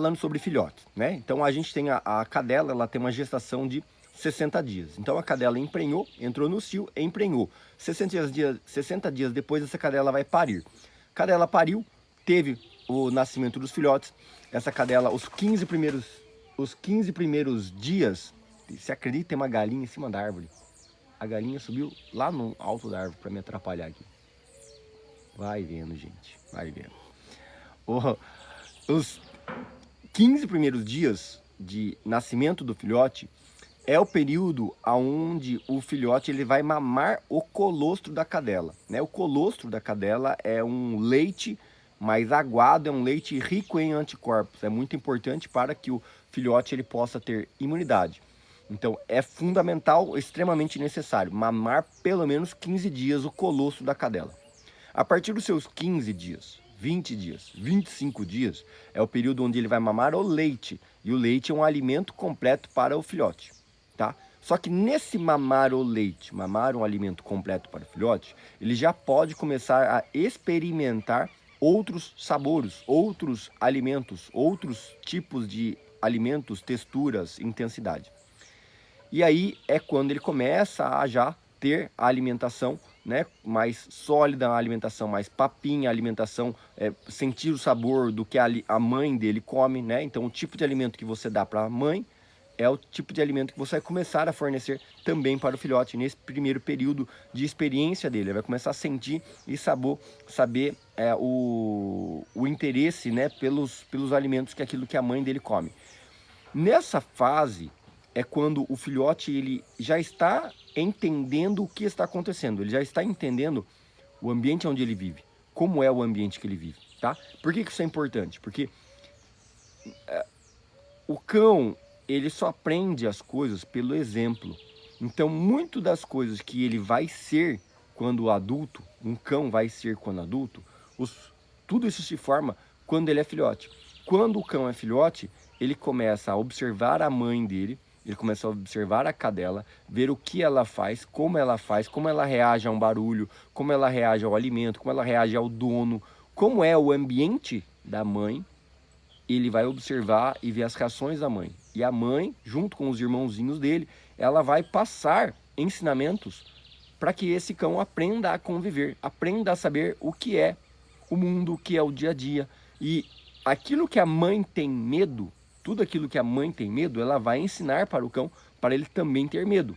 Falando sobre filhotes, né? Então a gente tem a cadela, ela tem uma gestação de 60 dias. Então a cadela emprenhou, entrou no cio, emprenhou. 60 dias depois essa cadela vai parir. Cadela pariu, teve o nascimento dos filhotes. Essa cadela, os 15 primeiros dias, se acredita, tem uma galinha em cima da árvore. A galinha subiu lá no alto da árvore para me atrapalhar aqui. Vai vendo, gente, vai vendo. Os 15 primeiros dias de nascimento do filhote é o período onde o filhote ele vai mamar o colostro da cadela, né? O colostro da cadela é um leite mais aguado, é um leite rico em anticorpos. É muito importante para que o filhote ele possa ter imunidade. Então é fundamental, extremamente necessário, mamar pelo menos 15 dias o colostro da cadela. A partir dos seus 15 dias, 20 dias, 25 dias, é o período onde ele vai mamar o leite. E o leite é um alimento completo para o filhote, tá? Só que nesse mamar o leite, mamar um alimento completo para o filhote, ele já pode começar a experimentar outros sabores, outros alimentos, outros tipos de alimentos, texturas, intensidade. E aí é quando ele começa a já ter a alimentação, né, mais sólida, a alimentação mais papinha, a alimentação, sentir o sabor do que a mãe dele come, né? Então o tipo de alimento que você dá para a mãe é o tipo de alimento que você vai começar a fornecer também para o filhote nesse primeiro período de experiência dele. Ele vai começar a sentir e saber o interesse, né, pelos alimentos que aquilo que a mãe dele come. Nessa fase é quando o filhote ele já está entendendo o que está acontecendo, ele já está entendendo o ambiente onde ele vive, como é o ambiente que ele vive, tá? Por que isso é importante? Porque o cão, ele só aprende as coisas pelo exemplo. Então, muito das coisas que ele vai ser quando adulto, um cão vai ser quando adulto, tudo isso se forma quando ele é filhote. Quando o cão é filhote, ele começa a observar a mãe dele, ele começa a observar a cadela, ver o que ela faz, como ela reage a um barulho, como ela reage ao alimento, como ela reage ao dono, como é o ambiente da mãe. Ele vai observar e ver as reações da mãe. E a mãe, junto com os irmãozinhos dele, ela vai passar ensinamentos para que esse cão aprenda a conviver, aprenda a saber o que é o mundo, o que é o dia a dia. E aquilo que a mãe tem medo, tudo aquilo que a mãe tem medo, ela vai ensinar para o cão, para ele também ter medo.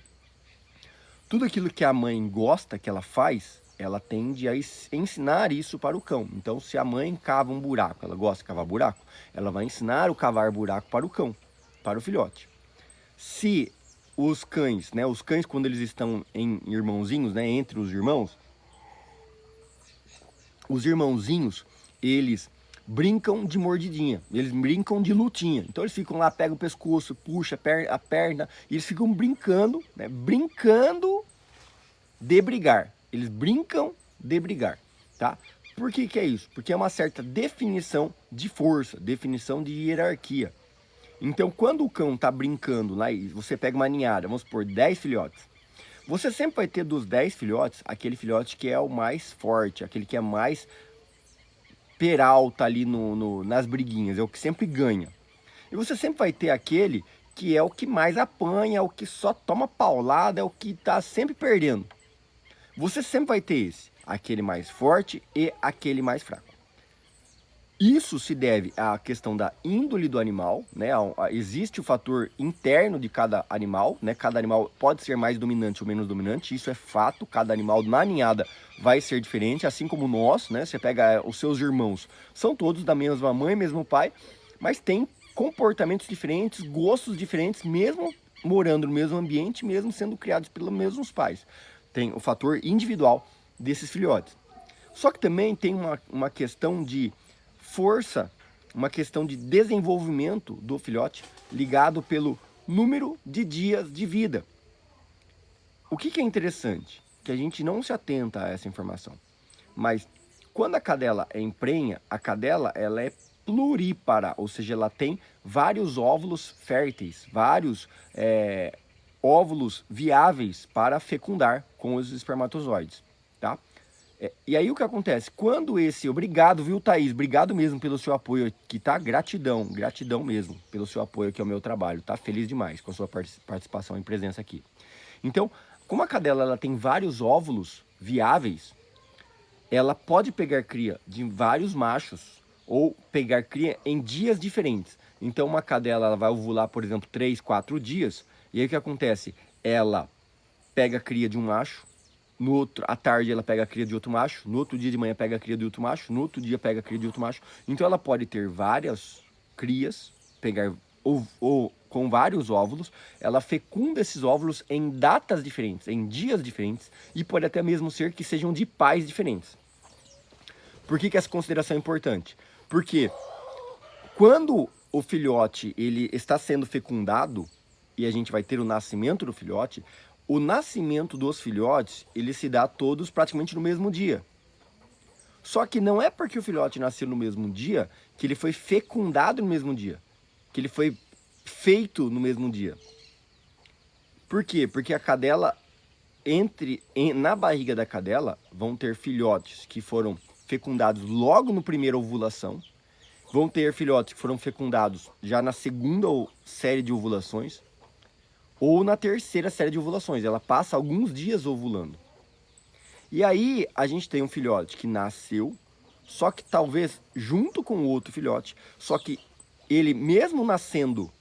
Tudo aquilo que a mãe gosta, que ela faz, ela tende a ensinar isso para o cão. Então, se a mãe cava um buraco, ela gosta de cavar buraco, ela vai ensinar o cavar buraco para o cão, para o filhote. Se os cães, né, quando eles estão em irmãozinhos, né, entre os irmãozinhos, eles brincam de mordidinha, eles brincam de lutinha. Então eles ficam lá, pegam o pescoço, puxa a perna, e eles ficam brincando, né, brincando de brigar. Eles brincam de brigar, tá? Por que é isso? Porque é uma certa definição de força, definição de hierarquia. Então, quando o cão tá brincando lá e você pega uma ninhada, vamos supor, 10 filhotes, você sempre vai ter dos 10 filhotes, aquele filhote que é o mais forte, aquele que é mais peralta ali nas briguinhas, é o que sempre ganha. E você sempre vai ter aquele que é o que mais apanha, é o que só toma paulada, é o que tá sempre perdendo. Você sempre vai ter esse, aquele mais forte e aquele mais fraco. Isso se deve à questão da índole do animal, né? Existe o fator interno de cada animal, né? Cada animal pode ser mais dominante ou menos dominante, isso é fato. Cada animal na ninhada vai ser diferente, assim como nós, né? Você pega os seus irmãos, são todos da mesma mãe, mesmo pai, mas tem comportamentos diferentes, gostos diferentes, mesmo morando no mesmo ambiente, mesmo sendo criados pelos mesmos pais. Tem o fator individual desses filhotes. Só que também tem uma questão de força, uma questão de desenvolvimento do filhote ligado pelo número de dias de vida. O que é interessante? Que a gente não se atenta a essa informação. Mas quando a cadela é emprenha, a cadela ela é plurípara, ou seja, ela tem vários óvulos férteis, vários óvulos viáveis para fecundar com os espermatozoides, tá? E aí o que acontece? Quando esse... Obrigado, viu, Thaís? Obrigado mesmo pelo seu apoio aqui, tá? Gratidão, gratidão mesmo pelo seu apoio aqui ao meu trabalho, tá? Feliz demais com a sua participação e presença aqui. Então, como a cadela ela tem vários óvulos viáveis, ela pode pegar cria de vários machos ou pegar cria em dias diferentes. Então, uma cadela ela vai ovular, por exemplo, 3, 4 dias, e aí o que acontece? Ela pega a cria de um macho, no outro, à tarde ela pega a cria de outro macho, no outro dia de manhã pega a cria de outro macho, no outro dia pega a cria de outro macho. Então ela pode ter várias crias, pegar ou com vários óvulos, ela fecunda esses óvulos em datas diferentes, em dias diferentes, e pode até mesmo ser que sejam de pais diferentes. Por que essa consideração é importante? Porque quando o filhote ele está sendo fecundado, e a gente vai ter o nascimento do filhote, o nascimento dos filhotes, ele se dá todos praticamente no mesmo dia. Só que não é porque o filhote nasceu no mesmo dia que ele foi fecundado no mesmo dia, que ele foi feito no mesmo dia. Por quê? Porque a cadela, na barriga da cadela, vão ter filhotes que foram fecundados logo no primeira ovulação, vão ter filhotes que foram fecundados já na segunda série de ovulações, ou na terceira série de ovulações. Ela passa alguns dias ovulando. E aí a gente tem um filhote que nasceu, só que talvez junto com o outro filhote, só que ele mesmo nascendo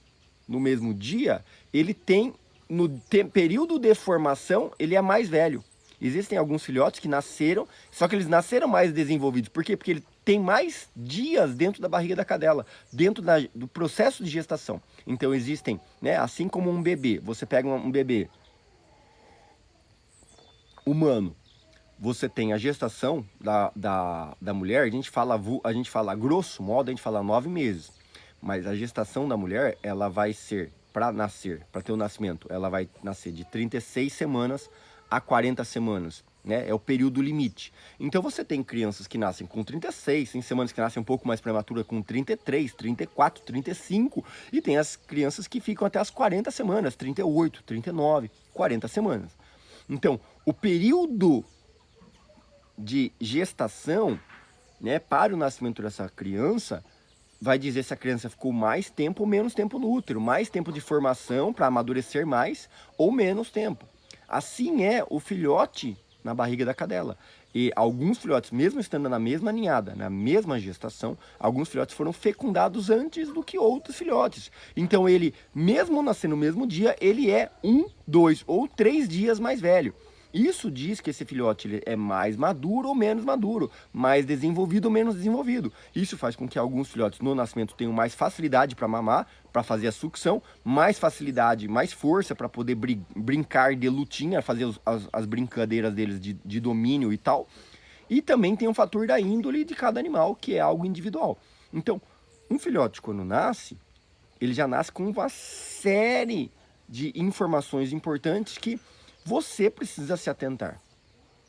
no mesmo dia, ele tem, no período de formação, ele é mais velho. Existem alguns filhotes que nasceram, só que eles nasceram mais desenvolvidos. Por quê? Porque ele tem mais dias dentro da barriga da cadela, dentro do processo de gestação. Então existem, né, assim como um bebê, você pega um bebê humano, você tem a gestação da mulher, a gente fala grosso modo, a gente fala 9 meses. Mas a gestação da mulher, ela vai ser, para nascer, para ter o nascimento, ela vai nascer de 36 semanas a 40 semanas, né? É o período limite. Então você tem crianças que nascem com 36, tem semanas que nascem um pouco mais prematura com 33, 34, 35, e tem as crianças que ficam até as 40 semanas, 38, 39, 40 semanas. Então, o período de gestação, né, para o nascimento dessa criança, vai dizer se a criança ficou mais tempo ou menos tempo no útero, mais tempo de formação para amadurecer mais ou menos tempo. Assim é o filhote na barriga da cadela. E alguns filhotes, mesmo estando na mesma ninhada, na mesma gestação, alguns filhotes foram fecundados antes do que outros filhotes. Então ele, mesmo nascendo no mesmo dia, ele é 1, 2 ou 3 dias mais velho. Isso diz que esse filhote ele é mais maduro ou menos maduro, mais desenvolvido ou menos desenvolvido. Isso faz com que alguns filhotes no nascimento tenham mais facilidade para mamar, para fazer a sucção, mais facilidade, mais força para poder brincar de lutinha, fazer as brincadeiras deles de domínio e tal. E também tem um fator da índole de cada animal, que é algo individual. Então, um filhote quando nasce, ele já nasce com uma série de informações importantes que você precisa se atentar.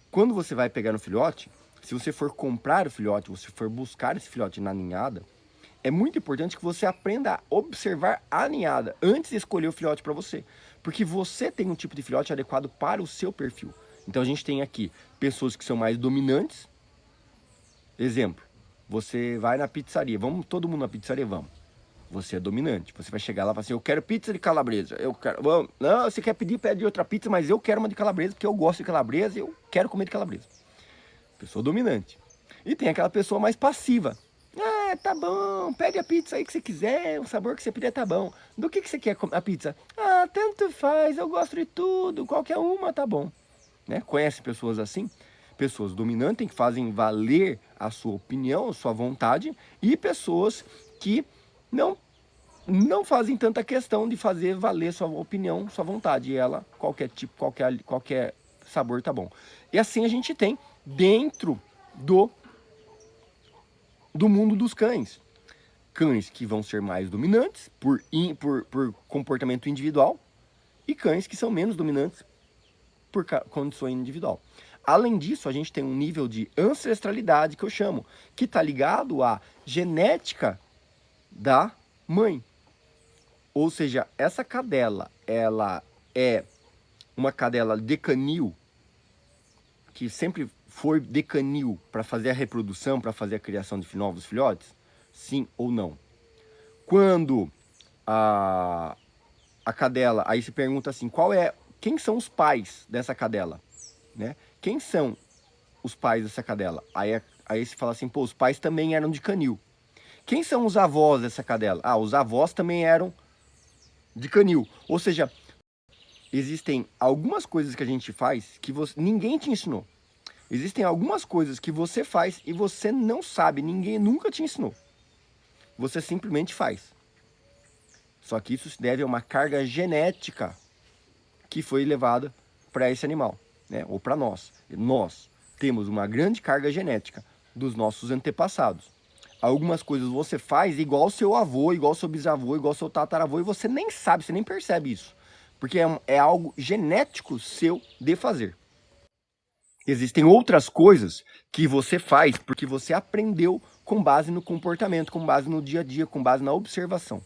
Quando você vai pegar no filhote, se você for comprar o filhote, você for buscar esse filhote na ninhada, é muito importante que você aprenda a observar a ninhada antes de escolher o filhote para você. Porque você tem um tipo de filhote adequado para o seu perfil. Então a gente tem aqui pessoas que são mais dominantes. Exemplo, você vai na pizzaria, vamos todo mundo na pizzaria, vamos. Você é dominante. Você vai chegar lá e falar assim, eu quero pizza de calabresa. Eu quero... Não, você quer pedir, pede outra pizza, mas eu quero uma de calabresa, porque eu gosto de calabresa e eu quero comer de calabresa. Pessoa dominante. E tem aquela pessoa mais passiva. Ah, tá bom, pede a pizza aí que você quiser, o sabor que você pedir tá bom. Do que você quer a pizza? Ah, tanto faz, eu gosto de tudo, qualquer uma tá bom. Né? Conhece pessoas assim? Pessoas dominantes que fazem valer a sua opinião, a sua vontade, e pessoas que não fazem tanta questão de fazer valer sua opinião, sua vontade. E ela, qualquer tipo, qualquer sabor tá bom. E assim a gente tem dentro do mundo dos cães. Cães que vão ser mais dominantes por comportamento individual e cães que são menos dominantes por condição individual. Além disso, a gente tem um nível de ancestralidade que eu chamo, que está ligado à genética da mãe. Ou seja, essa cadela, ela é uma cadela de canil, que sempre for de canil para fazer a reprodução, para fazer a criação de novos filhotes? Sim ou não? Quando a cadela, aí se pergunta assim, quem são os pais dessa cadela? Né? Quem são os pais dessa cadela? Aí se fala assim, pô, os pais também eram de canil. Quem são os avós dessa cadela? Ah, os avós também eram de canil. Ou seja, existem algumas coisas que a gente faz que ninguém te ensinou. Existem algumas coisas que você faz e você não sabe, ninguém nunca te ensinou. Você simplesmente faz. Só que isso se deve a uma carga genética que foi levada para esse animal, né? Ou para nós. Nós temos uma grande carga genética dos nossos antepassados. Algumas coisas você faz igual seu avô, igual seu bisavô, igual seu tataravô, e você nem sabe, você nem percebe isso. Porque é algo genético seu de fazer. Existem outras coisas que você faz porque você aprendeu com base no comportamento, com base no dia a dia, com base na observação.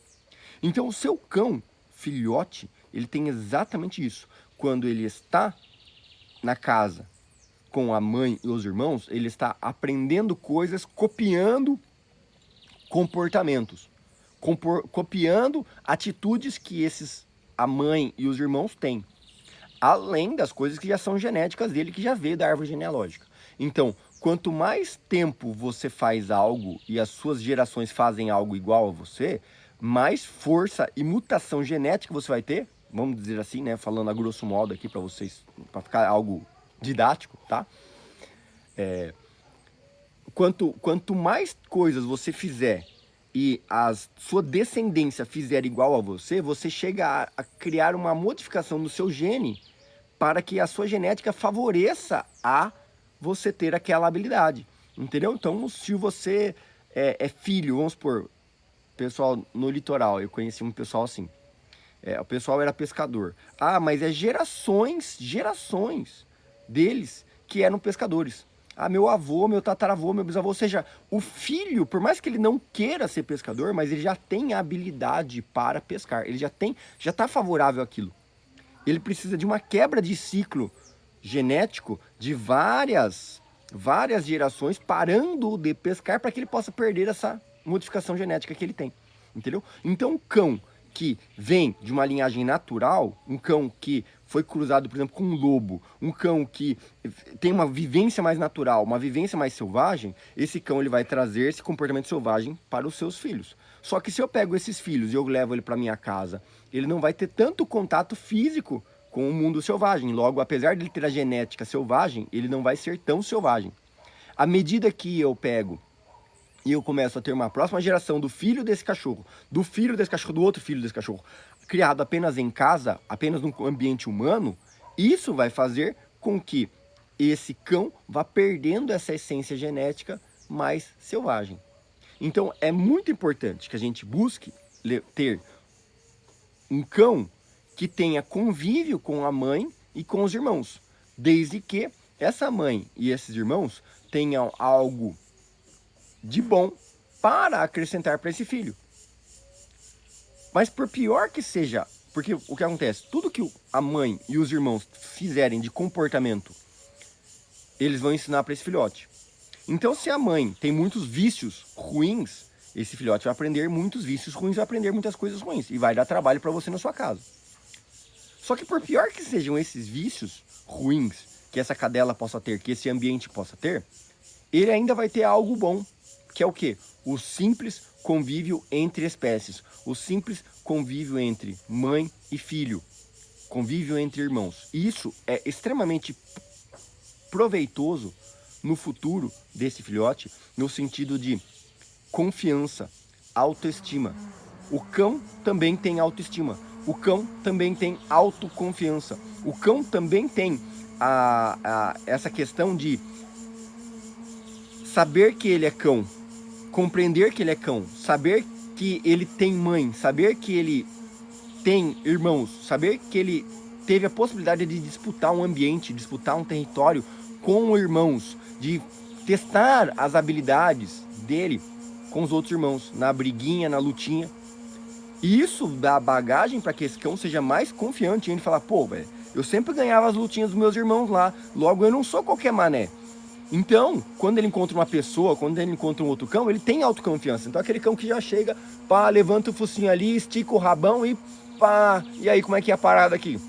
Então o seu cão, filhote, ele tem exatamente isso. Quando ele está na casa com a mãe e os irmãos, ele está aprendendo coisas, copiando comportamentos, copiando atitudes que a mãe e os irmãos têm. Além das coisas que já são genéticas dele, que já veio da árvore genealógica. Então, quanto mais tempo você faz algo e as suas gerações fazem algo igual a você, mais força e mutação genética você vai ter, vamos dizer assim, né, falando a grosso modo aqui para vocês, para ficar algo didático, tá? Quanto mais coisas você fizer e a sua descendência fizer igual a você, você chega a criar uma modificação no seu gene para que a sua genética favoreça a você ter aquela habilidade, entendeu? Então, se você é filho, vamos supor, pessoal no litoral, eu conheci um pessoal assim, o pessoal era pescador. Ah, mas é gerações deles que eram pescadores. Ah, meu avô, meu tataravô, meu bisavô, ou seja, o filho, por mais que ele não queira ser pescador, mas ele já tem a habilidade para pescar, ele já está favorável àquilo. Ele precisa de uma quebra de ciclo genético de várias gerações parando de pescar para que ele possa perder essa modificação genética que ele tem, entendeu? Então, um cão que vem de uma linhagem natural, um cão que foi cruzado, por exemplo, com um lobo, um cão que tem uma vivência mais natural, uma vivência mais selvagem, esse cão ele vai trazer esse comportamento selvagem para os seus filhos. Só que se eu pego esses filhos e eu levo ele para minha casa, ele não vai ter tanto contato físico com o mundo selvagem. Logo, apesar de ele ter a genética selvagem, ele não vai ser tão selvagem. À medida que eu pego e eu começo a ter uma próxima geração do filho desse cachorro, do outro filho desse cachorro, criado apenas em casa, apenas num ambiente humano, isso vai fazer com que esse cão vá perdendo essa essência genética mais selvagem. Então, é muito importante que a gente busque ter um cão que tenha convívio com a mãe e com os irmãos, desde que essa mãe e esses irmãos tenham algo de bom para acrescentar para esse filho. Mas por pior que seja, porque o que acontece? Tudo que a mãe e os irmãos fizerem de comportamento, eles vão ensinar para esse filhote. Então, se a mãe tem muitos vícios ruins, esse filhote vai aprender muitos vícios ruins, vai aprender muitas coisas ruins e vai dar trabalho para você na sua casa. Só que por pior que sejam esses vícios ruins que essa cadela possa ter, que esse ambiente possa ter, ele ainda vai ter algo bom, que é o quê? O simples convívio entre espécies, o simples convívio entre mãe e filho, convívio entre irmãos. Isso é extremamente proveitoso no futuro desse filhote, no sentido de confiança, autoestima. O cão também tem autoestima. O cão também tem autoconfiança. O cão também tem essa questão de saber que ele é cão, compreender que ele é cão, saber que ele tem mãe, saber que ele tem irmãos, saber que ele teve a possibilidade de disputar um ambiente, disputar um território com irmãos, de testar as habilidades dele com os outros irmãos, na briguinha, na lutinha. E isso dá bagagem para que esse cão seja mais confiante em ele falar, pô, velho, eu sempre ganhava as lutinhas dos meus irmãos lá, logo eu não sou qualquer mané. Então, quando ele encontra uma pessoa, quando ele encontra um outro cão, ele tem autoconfiança. Então, aquele cão que já chega, pá, levanta o focinho ali, estica o rabão e pá. E aí, como é que é a parada aqui?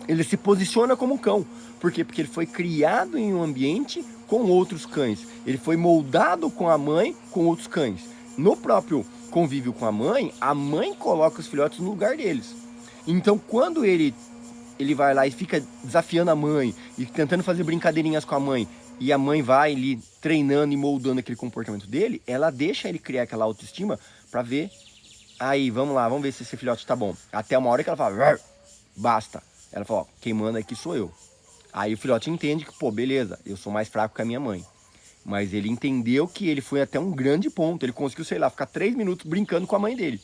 Ele se posiciona como cão. Por quê? Porque ele foi criado em um ambiente com outros cães. Ele foi moldado com a mãe, com outros cães. No próprio convívio com a mãe coloca os filhotes no lugar deles. Então, quando ele vai lá e fica desafiando a mãe e tentando fazer brincadeirinhas com a mãe, e a mãe vai ali treinando e moldando aquele comportamento dele, ela deixa ele criar aquela autoestima para ver, aí, vamos lá, vamos ver se esse filhote tá bom. Até uma hora que ela fala, basta. Ela fala, ó, quem manda aqui sou eu. Aí o filhote entende que, pô, beleza, eu sou mais fraco que a minha mãe. Mas ele entendeu que ele foi até um grande ponto. Ele conseguiu, sei lá, ficar 3 minutos brincando com a mãe dele.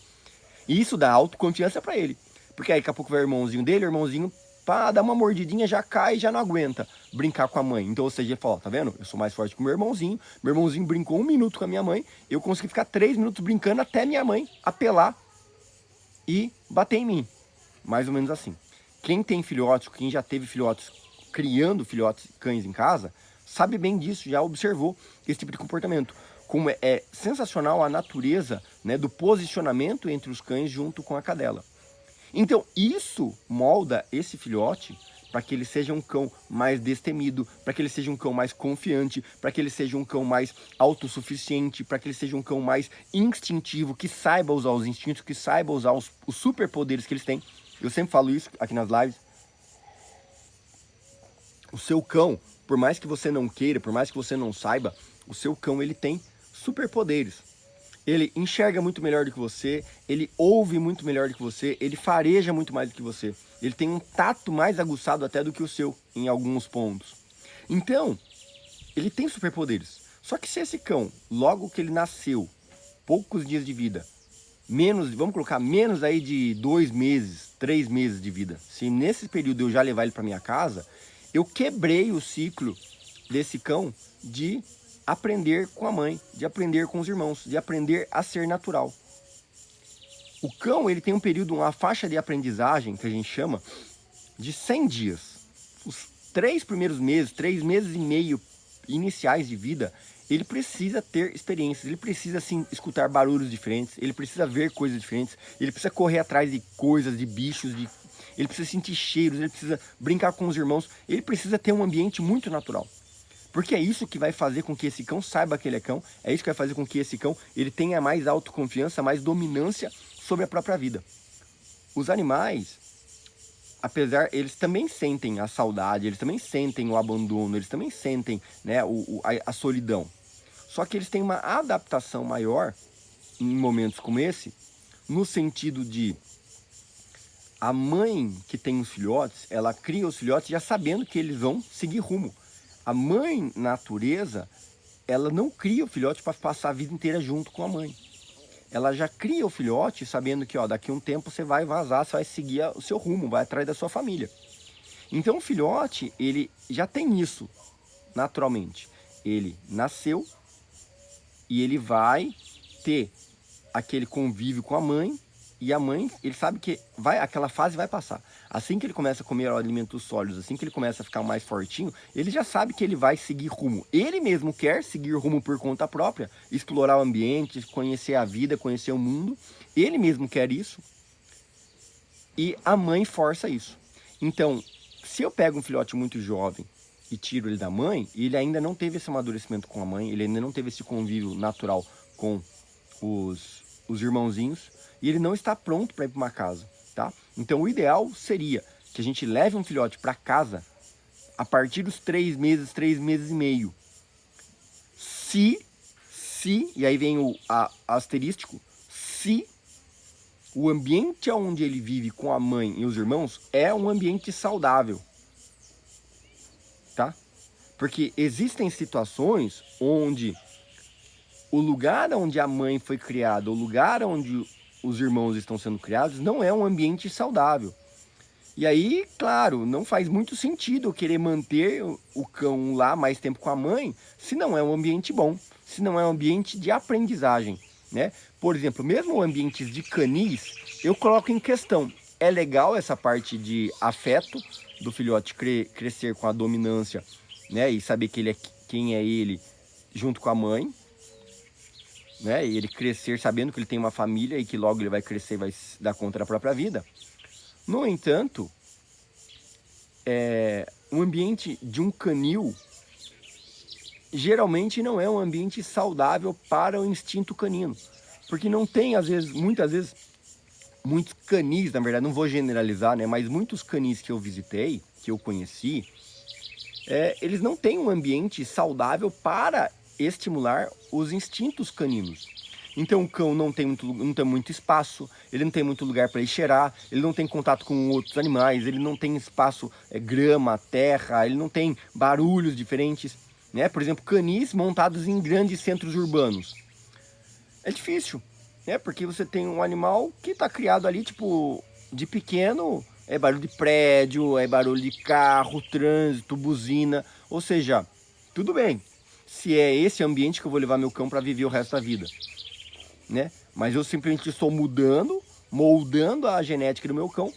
E isso dá autoconfiança para ele. Porque aí daqui a pouco vai o irmãozinho dele, o irmãozinho, pá, dá uma mordidinha, já cai, já não aguenta brincar com a mãe. Então, ou seja, ele fala, ó, tá vendo? Eu sou mais forte que o meu irmãozinho brincou 1 minuto com a minha mãe, eu consegui ficar 3 minutos brincando até minha mãe apelar e bater em mim. Mais ou menos assim. Quem tem filhotes, quem já teve filhotes, criando filhotes cães em casa, sabe bem disso, já observou esse tipo de comportamento. Como é sensacional a natureza, né, do posicionamento entre os cães junto com a cadela. Então, isso molda esse filhote para que ele seja um cão mais destemido, para que ele seja um cão mais confiante, para que ele seja um cão mais autossuficiente, para que ele seja um cão mais instintivo, que saiba usar os instintos, que saiba usar os superpoderes que eles têm. Eu sempre falo isso aqui nas lives. O seu cão, por mais que você não queira, por mais que você não saiba, o seu cão ele tem superpoderes. Ele enxerga muito melhor do que você, ele ouve muito melhor do que você, ele fareja muito mais do que você. Ele tem um tato mais aguçado até do que o seu, em alguns pontos. Então, ele tem superpoderes. Só que se esse cão, logo que ele nasceu, poucos dias de vida, vamos colocar menos aí de 2 meses, 3 meses de vida, se nesse período eu já levar ele para minha casa, eu quebrei o ciclo desse cão de aprender com a mãe, de aprender com os irmãos, de aprender a ser natural. O cão, ele tem um período, uma faixa de aprendizagem, que a gente chama, de 100 dias. Os 3 primeiros meses, 3 meses e meio iniciais de vida, ele precisa ter experiências, ele precisa, assim, escutar barulhos diferentes, ele precisa ver coisas diferentes, ele precisa correr atrás de coisas, de bichos, ele precisa sentir cheiros, ele precisa brincar com os irmãos, ele precisa ter um ambiente muito natural. Porque é isso que vai fazer com que esse cão saiba que ele é cão, é isso que vai fazer com que esse cão ele tenha mais autoconfiança, mais dominância sobre a própria vida. Os animais, apesar, eles também sentem a saudade, eles também sentem o abandono, eles também sentem, né, a solidão. Só que eles têm uma adaptação maior em momentos como esse, no sentido de a mãe que tem os filhotes, ela cria os filhotes já sabendo que eles vão seguir rumo. A mãe natureza, ela não cria o filhote para passar a vida inteira junto com a mãe. Ela já cria o filhote sabendo que, ó, daqui a um tempo você vai vazar, você vai seguir o seu rumo, vai atrás da sua família. Então o filhote, ele já tem isso naturalmente. Ele nasceu e ele vai ter aquele convívio com a mãe, e a mãe, ele sabe que aquela fase vai passar. Assim que ele começa a comer alimentos sólidos, assim que ele começa a ficar mais fortinho, ele já sabe que ele vai seguir rumo. Ele mesmo quer seguir rumo por conta própria, explorar o ambiente, conhecer a vida, conhecer o mundo. Ele mesmo quer isso e a mãe força isso. Então, se eu pego um filhote muito jovem e tiro ele da mãe, ele ainda não teve esse amadurecimento com a mãe, ele ainda não teve esse convívio natural com os irmãozinhos, e ele não está pronto para ir para uma casa, tá? Então o ideal seria que a gente leve um filhote para casa a partir dos 3 meses e meio. Se, e aí vem o asterístico, se o ambiente onde ele vive com a mãe e os irmãos é um ambiente saudável, tá? Porque existem situações onde o lugar onde a mãe foi criada, o lugar onde os irmãos estão sendo criados, não é um ambiente saudável. E aí, claro, não faz muito sentido eu querer manter o cão lá mais tempo com a mãe, se não é um ambiente bom, se não é um ambiente de aprendizagem, né? Por exemplo, mesmo ambientes de canis, eu coloco em questão. É legal essa parte de afeto do filhote crescer com a dominância, né? E saber que quem é ele junto com a mãe, né? E ele crescer sabendo que ele tem uma família e que logo ele vai crescer e vai dar conta da própria vida. No entanto, o ambiente de um canil geralmente não é um ambiente saudável para o instinto canino. Porque não tem, muitas vezes, muitos canis, na verdade, não vou generalizar, né? Mas muitos canis que eu visitei, que eu conheci, eles não têm um ambiente saudável para estimular os instintos caninos. Então o cão não tem muito espaço, ele não tem muito lugar para ir cheirar, ele não tem contato com outros animais, ele não tem espaço, grama, terra, ele não tem barulhos diferentes, né? Por exemplo, canis montados em grandes centros urbanos. É difícil, né? Porque você tem um animal que está criado ali, tipo, de pequeno, é barulho de prédio, é barulho de carro, trânsito, buzina, ou seja, tudo bem, se é esse ambiente que eu vou levar meu cão para viver o resto da vida, né? Mas eu simplesmente estou moldando a genética do meu cão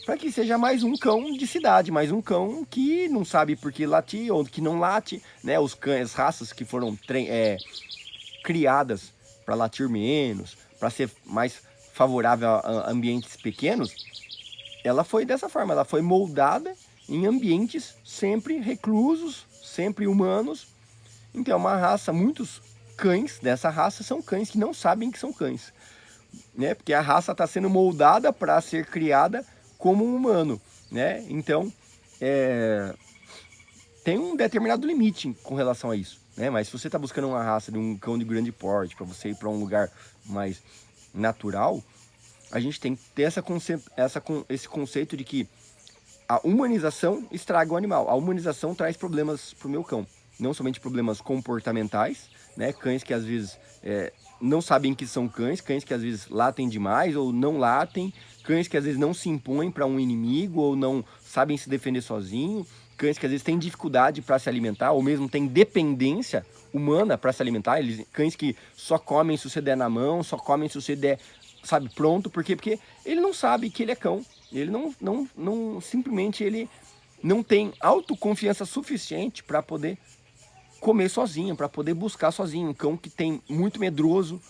para que seja mais um cão de cidade, mais um cão que não sabe por que latir ou que não late, né? Os cães, as raças que foram criadas para latir menos, para ser mais favorável a ambientes pequenos, ela foi dessa forma, ela foi moldada em ambientes sempre reclusos, sempre humanos. Então é uma raça, muitos cães dessa raça são cães que não sabem que são cães, né? Porque a raça está sendo moldada para ser criada como um humano, né? Então tem um determinado limite com relação a isso, né? Mas se você está buscando uma raça de um cão de grande porte para você ir para um lugar mais natural, a gente tem que ter esse conceito de que a humanização estraga o animal. A humanização traz problemas para o meu cão. Não somente problemas comportamentais, né? Cães que às vezes não sabem que são cães, cães que às vezes latem demais ou não latem, cães que às vezes não se impõem para um inimigo ou não sabem se defender sozinho, cães que às vezes têm dificuldade para se alimentar ou mesmo têm dependência humana para se alimentar, cães que só comem se você der na mão, só comem se você der, sabe, pronto. Por quê? Porque ele não sabe que ele é cão. Ele simplesmente ele não tem autoconfiança suficiente para poder comer sozinho, para poder buscar sozinho. Um cão que tem muito medroso,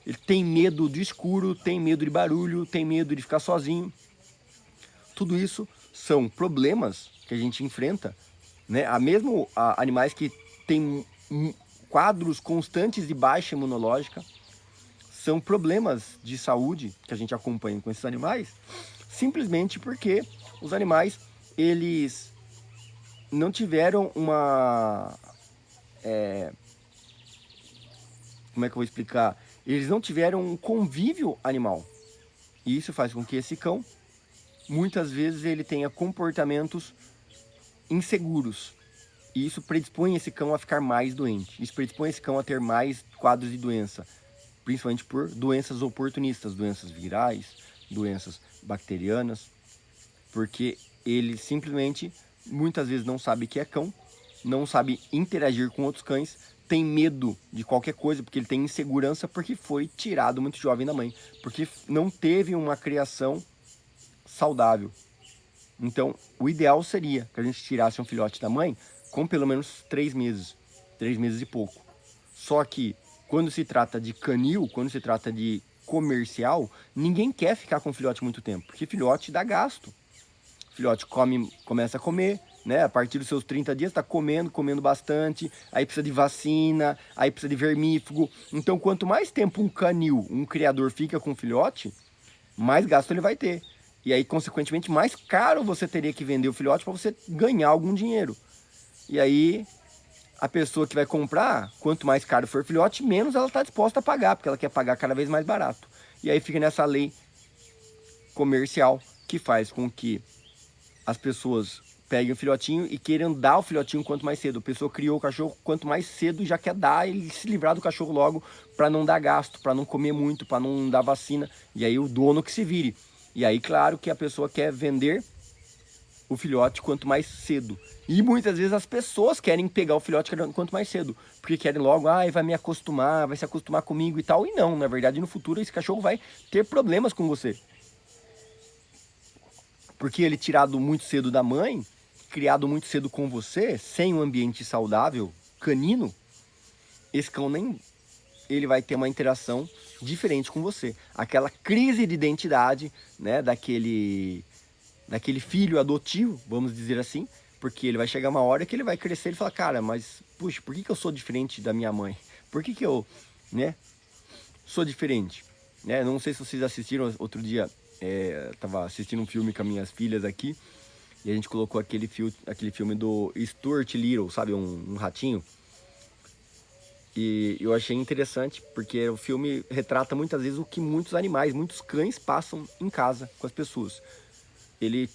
ele tem medo do escuro, tem medo de barulho, tem medo de ficar sozinho. Tudo isso são problemas que a gente enfrenta, né? Mesmo animais que têm quadros constantes de baixa imunológica, são problemas de saúde que a gente acompanha com esses animais, simplesmente porque os animais, eles não tiveram uma... como é que eu vou explicar? Eles não tiveram um convívio animal. E isso faz com que esse cão, muitas vezes, ele tenha comportamentos inseguros. E isso predispõe esse cão a ficar mais doente. Isso predispõe esse cão a ter mais quadros de doença, principalmente por doenças oportunistas, doenças virais, doenças bacterianas, porque ele simplesmente, muitas vezes, não sabe que é cão, não sabe interagir com outros cães, tem medo de qualquer coisa, porque ele tem insegurança, porque foi tirado muito jovem da mãe, porque não teve uma criação saudável. Então, o ideal seria que a gente tirasse um filhote da mãe com pelo menos 3 meses, 3 meses e pouco. Só que, quando se trata de canil, quando se trata de comercial, ninguém quer ficar com filhote muito tempo, porque filhote dá gasto. Filhote começa a comer, né? A partir dos seus 30 dias está comendo bastante, aí precisa de vacina, aí precisa de vermífugo. Então, quanto mais tempo um canil, um criador fica com filhote, mais gasto ele vai ter. E aí, consequentemente, mais caro você teria que vender o filhote para você ganhar algum dinheiro. E aí, a pessoa que vai comprar, quanto mais caro for o filhote, menos ela está disposta a pagar, porque ela quer pagar cada vez mais barato. E aí fica nessa lei comercial que faz com que as pessoas peguem o filhotinho e queiram dar o filhotinho quanto mais cedo. A pessoa criou o cachorro, quanto mais cedo já quer dar e se livrar do cachorro logo, para não dar gasto, para não comer muito, para não dar vacina. E aí o dono que se vire. E aí, claro que a pessoa quer vender o filhote quanto mais cedo. E muitas vezes as pessoas querem pegar o filhote quanto mais cedo, porque querem logo, vai me acostumar, vai se acostumar comigo e tal. E não, na verdade, no futuro esse cachorro vai ter problemas com você. Porque ele tirado muito cedo da mãe, criado muito cedo com você, sem um ambiente saudável, canino, esse cão nem ele vai ter uma interação diferente com você. Aquela crise de identidade, né, daquele filho adotivo, vamos dizer assim, porque ele vai chegar uma hora que ele vai crescer e falar, cara, mas, puxa, por que eu sou diferente da minha mãe? Por que eu, né, sou diferente? Né? Não sei se vocês assistiram, outro dia, tava assistindo um filme com as minhas filhas aqui, e a gente colocou aquele filme do Stuart Little, sabe, um ratinho. E eu achei interessante, porque o filme retrata muitas vezes o que muitos animais, muitos cães passam em casa com as pessoas. Ele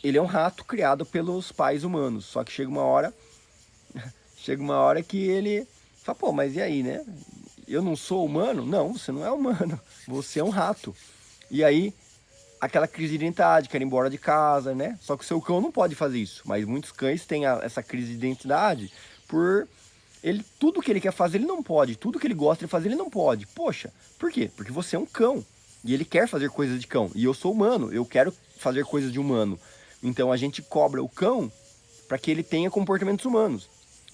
é um rato criado pelos pais humanos, só que chega uma hora que ele fala, pô, mas e aí, né? Eu não sou humano? Não, você não é humano, você é um rato. E aí, aquela crise de identidade, quer ir embora de casa, né? Só que o seu cão não pode fazer isso, mas muitos cães têm essa crise de identidade por tudo que ele quer fazer ele não pode, tudo que ele gosta de fazer ele não pode. Poxa, por quê? Porque você é um cão e ele quer fazer coisas de cão e eu sou humano, eu quero fazer coisas de humano. Então a gente cobra o cão para que ele tenha comportamentos humanos.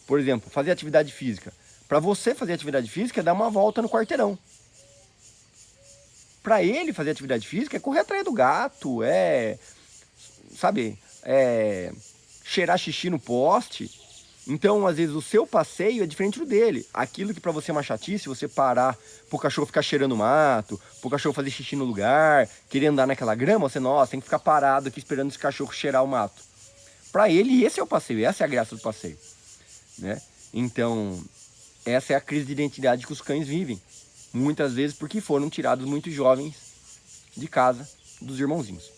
Por exemplo, fazer atividade física. Para você fazer atividade física é dar uma volta no quarteirão. Para ele fazer atividade física é correr atrás do gato, sabe, cheirar xixi no poste. Então, às vezes, o seu passeio é diferente do dele. Aquilo que pra você é uma chatice, você parar pro cachorro ficar cheirando mato, pro cachorro fazer xixi no lugar, querer andar naquela grama, você, nossa, tem que ficar parado aqui esperando esse cachorro cheirar o mato. Pra ele, esse é o passeio, essa é a graça do passeio, né? Então, essa é a crise de identidade que os cães vivem. Muitas vezes porque foram tirados muito jovens de casa dos irmãozinhos.